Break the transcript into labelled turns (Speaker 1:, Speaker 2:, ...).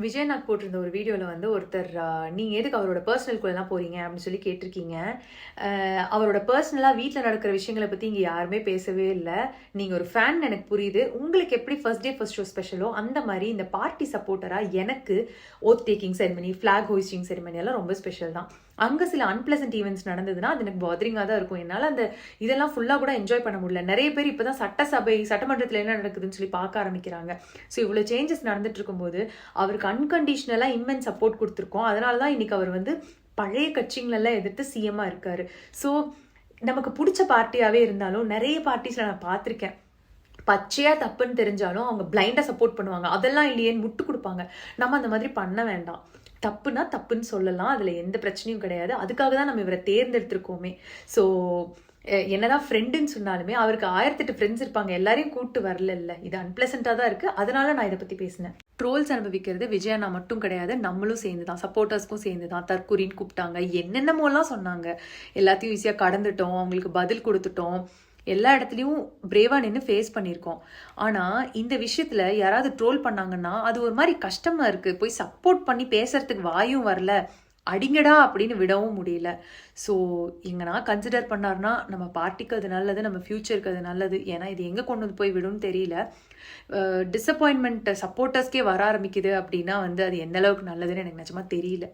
Speaker 1: விஜயநாத் போட்டிருந்த ஒரு வீடியோல வந்து ஒருத்தர் நீங்க எதுக்கு அவரோட பர்சனல்குள்ளலாம் போறீங்க அப்படின்னு சொல்லி கேட்டிருக்கீங்க. அவரோட பர்சனலா வீட்ல நடக்கிற விஷயங்கள பத்தி இங்க யாருமே பேசவே இல்ல. நீங்க ஒரு ஃபேன் எனக்கு புரியுது. உங்களுக்கு எப்படி ஃபர்ஸ்ட் டே ஃபர்ஸ்ட் ஷோ ஸ்பெஷலோ அந்த மாரி இந்த பார்ட்டி சப்போர்ட்டரா எனக்கு oath taking ceremony, flag hoisting ceremony எல்லாம் ரொம்ப ஸ்பெஷல் தான். அங்க சில அன்பிளசன்ட் ஈவெண்ட்ஸ் நடந்ததுன்னா அது எனக்கு பாதரிங்கா தான் இருக்கும். என்னால அந்த இதெல்லாம் ஃபுல்லா கூட என்ஜாய் பண்ண முடியல. நிறைய பேர் இப்பதான் சட்டமன்றத்துல என்ன நடக்குதுன்னு சொல்லி பார்க்க ஆரம்பிக்கிறாங்க. ஸோ இவ்வளவு சேஞ்சஸ் நடந்துட்டு இருக்கும்போது அவருக்கு அன்கண்டிஷனலா இம்மென்ஸ் சப்போர்ட் கொடுத்துருக்கோம். அதனால தான் இன்னைக்கு அவர் வந்து பழைய கட்சிங்களெல்லாம் எதிர்த்து சிஎம்மா இருக்காரு. ஸோ நமக்கு பிடிச்ச பார்ட்டியாவே இருந்தாலும் நிறைய பார்ட்டிஸ்ல நான் பார்த்திருக்கேன். பச்சையா தப்புன்னு தெரிஞ்சாலும் அவங்க பிளைண்டா சப்போர்ட் பண்ணுவாங்க. அதெல்லாம் இல்லையேன்னு முட்டு கொடுப்பாங்க. நம்ம அந்த மாதிரி பண்ண வேண்டாம். தப்புனா தப்புன்னு சொல்லலாம். அதுல எந்த பிரச்சனையும் கிடையாது. அதுக்காக தான் நம்ம இவரை தேர்ந்தெடுத்திருக்கோமே. ஸோ என்னதான் ஃப்ரெண்டுன்னு சொன்னாலுமே அவருக்கு 1008 ஃப்ரெண்ட்ஸ் இருப்பாங்க. எல்லாரையும் கூப்பிட்டு வரல. இது அன்பிளசண்டா தான் இருக்கு. அதனால நான் இதை பத்தி பேசினேன். ட்ரோல்ஸ் அனுபவிக்கிறது விஜயண்ணா மட்டும் கிடையாது, நம்மளும் சேர்ந்து தான், சப்போர்ட்டர்ஸ்க்கும் சேர்ந்து தான். தற்குறின்னு கூப்பிட்டாங்க, என்னென்னமோலாம் சொன்னாங்க. எல்லாத்தையும் ஈஸியாக கடந்துட்டோம், அவங்களுக்கு பதில் கொடுத்துட்டோம். எல்லா இடத்துலையும் பிரேவா நின்று ஃபேஸ் பண்ணியிருக்கோம். ஆனால் இந்த விஷயத்தில் யாராவது ட்ரோல் பண்ணாங்கன்னா அது ஒரு மாதிரி கஷ்டமாக இருக்குது. போய் சப்போர்ட் பண்ணி பேசுறதுக்கு வாயும் வரல, அடிங்கடா அப்படின்னு விடவும் முடியல. ஸோ எங்கன்னா கன்சிடர் பண்ணார்னா நம்ம பார்ட்டிக்கு அது நல்லது, நம்ம ஃப்யூச்சருக்கு அது நல்லது. ஏன்னா இது எங்கே கொண்டு வந்து போய் விடும்னு தெரியல. டிசப்பாயின்மெண்ட் சப்போர்ட்டர்ஸ்க்கே வர ஆரம்பிக்குது அப்படின்னா வந்து அது எந்த அளவுக்கு நல்லதுன்னு எனக்கு நிஜமா தெரியல.